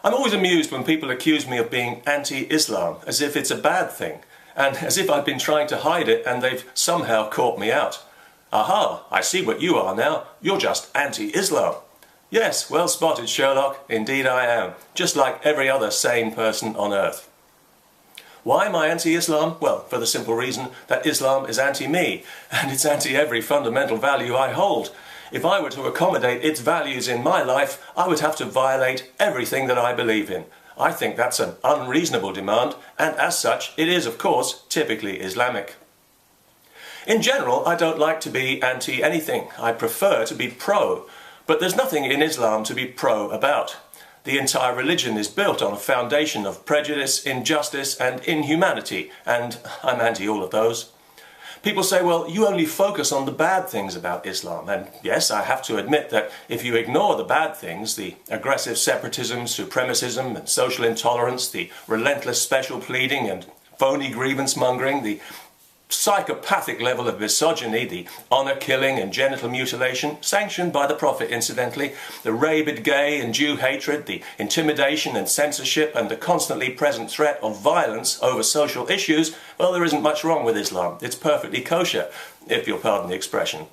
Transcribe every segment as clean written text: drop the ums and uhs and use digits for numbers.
I'm always amused when people accuse me of being anti-Islam, as if it's a bad thing, and as if I've been trying to hide it and they've somehow caught me out. Aha, I see what you are now. You're just anti-Islam. Yes, well spotted, Sherlock. Indeed I am, just like every other sane person on earth. Why am I anti-Islam? Well, for the simple reason that Islam is anti-me, and it's anti-every fundamental value I hold. If I were to accommodate its values in my life, I would have to violate everything that I believe in. I think that's an unreasonable demand, and as such, it is, of course, typically Islamic. In general, I don't like to be anti-anything. I prefer to be pro. But there's nothing in Islam to be pro about. The entire religion is built on a foundation of prejudice, injustice, and inhumanity, and I'm anti all of those. People say, well, you only focus on the bad things about Islam. And yes, I have to admit that if you ignore the bad things, the aggressive separatism, supremacism, and social intolerance, the relentless special pleading and phony grievance mongering, the psychopathic level of misogyny, the honour killing and genital mutilation, sanctioned by the Prophet incidentally, the rabid gay and Jew hatred, the intimidation and censorship, and the constantly present threat of violence over social issues, well, there isn't much wrong with Islam. It's perfectly kosher, if you'll pardon the expression.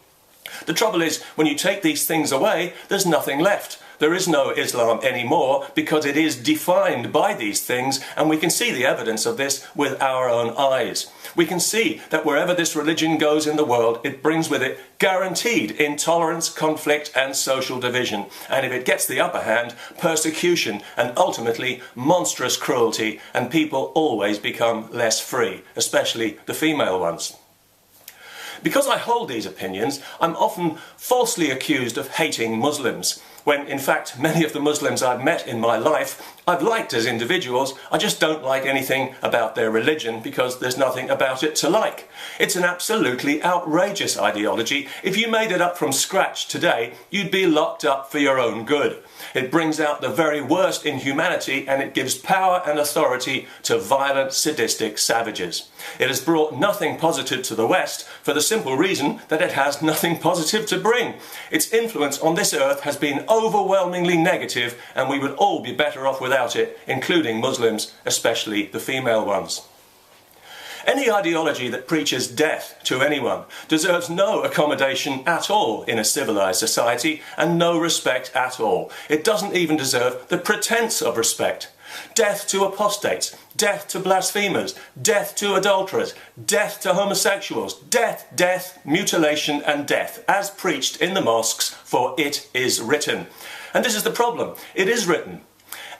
The trouble is, when you take these things away, there's nothing left. There is no Islam anymore because it is defined by these things, and we can see the evidence of this with our own eyes. We can see that wherever this religion goes in the world, it brings with it guaranteed intolerance, conflict, and social division. And if it gets the upper hand, persecution and ultimately monstrous cruelty, and people always become less free, especially the female ones. Because I hold these opinions, I'm often falsely accused of hating Muslims, when in fact many of the Muslims I've met in my life I've liked as individuals. I just don't like anything about their religion because there's nothing about it to like. It's an absolutely outrageous ideology. If you made it up from scratch today, you'd be locked up for your own good. It brings out the very worst in humanity, and it gives power and authority to violent, sadistic savages. It has brought nothing positive to the West for the simple reason that it has nothing positive to bring. Its influence on this earth has been overwhelmingly negative, and we would all be better off without it, including Muslims, especially the female ones. Any ideology that preaches death to anyone deserves no accommodation at all in a civilized society and no respect at all. It doesn't even deserve the pretense of respect. Death to apostates, death to blasphemers, death to adulterers, death to homosexuals, death, death, mutilation and death, as preached in the mosques, for it is written. And this is the problem. It is written.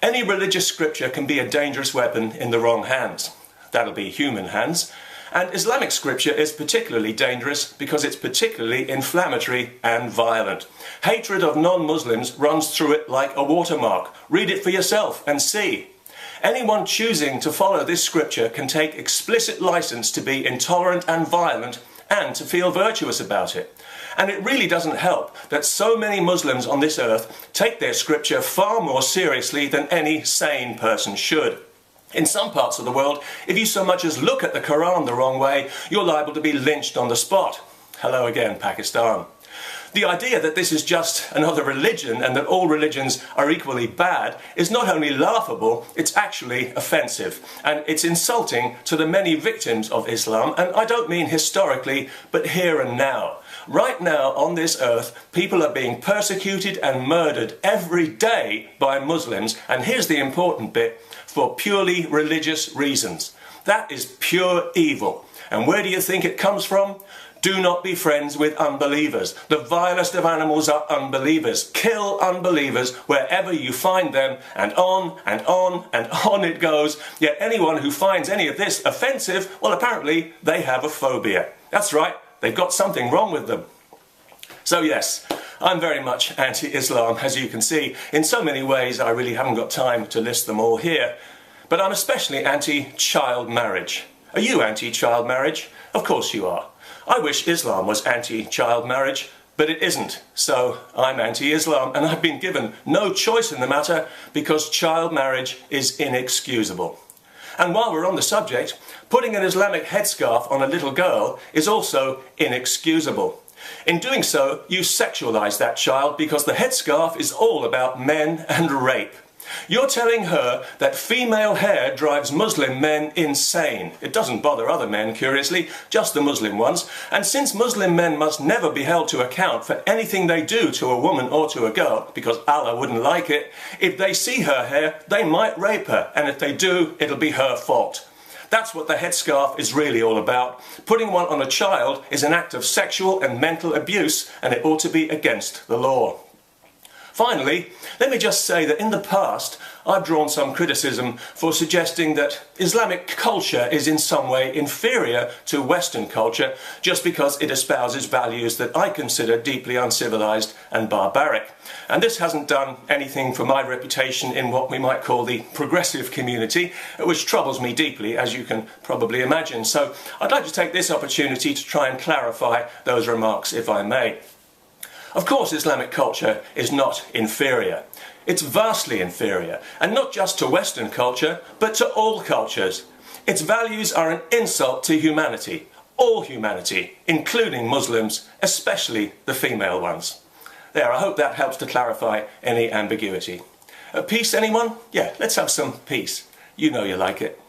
Any religious scripture can be a dangerous weapon in the wrong hands. That'll be human hands. And Islamic scripture is particularly dangerous because it's particularly inflammatory and violent. Hatred of non-Muslims runs through it like a watermark. Read it for yourself and see. Anyone choosing to follow this scripture can take explicit license to be intolerant and violent and to feel virtuous about it. And it really doesn't help that so many Muslims on this earth take their scripture far more seriously than any sane person should. In some parts of the world, if you so much as look at the Quran the wrong way, you're liable to be lynched on the spot. Hello again, Pakistan. The idea that this is just another religion and that all religions are equally bad is not only laughable, it's actually offensive. And it's insulting to the many victims of Islam, and I don't mean historically, but here and now. Right now on this earth, people are being persecuted and murdered every day by Muslims, and here's the important bit, for purely religious reasons. That is pure evil. And where do you think it comes from? Do not be friends with unbelievers. The vilest of animals are unbelievers. Kill unbelievers wherever you find them, and on and on and on it goes. Yet anyone who finds any of this offensive, well, apparently they have a phobia. That's right, they've got something wrong with them. So yes, I'm very much anti-Islam, as you can see. In so many ways, I really haven't got time to list them all here. But I'm especially anti-child marriage. Are you anti-child marriage? Of course you are. I wish Islam was anti-child marriage, but it isn't. So I'm anti-Islam, and I've been given no choice in the matter because child marriage is inexcusable. And while we're on the subject, putting an Islamic headscarf on a little girl is also inexcusable. In doing so, you sexualize that child because the headscarf is all about men and rape. You're telling her that female hair drives Muslim men insane. It doesn't bother other men, curiously, just the Muslim ones. And since Muslim men must never be held to account for anything they do to a woman or to a girl, because Allah wouldn't like it, if they see her hair, they might rape her. And if they do, it'll be her fault. That's what the headscarf is really all about. Putting one on a child is an act of sexual and mental abuse, and it ought to be against the law. Finally, let me just say that in the past, I've drawn some criticism for suggesting that Islamic culture is in some way inferior to Western culture just because it espouses values that I consider deeply uncivilized and barbaric. And this hasn't done anything for my reputation in what we might call the progressive community, which troubles me deeply, as you can probably imagine. So I'd like to take this opportunity to try and clarify those remarks, if I may. Of course, Islamic culture is not inferior. It's vastly inferior, and not just to Western culture, but to all cultures. Its values are an insult to humanity, all humanity, including Muslims, especially the female ones. There, I hope that helps to clarify any ambiguity. Peace, anyone? Yeah, let's have some peace. You know you like it.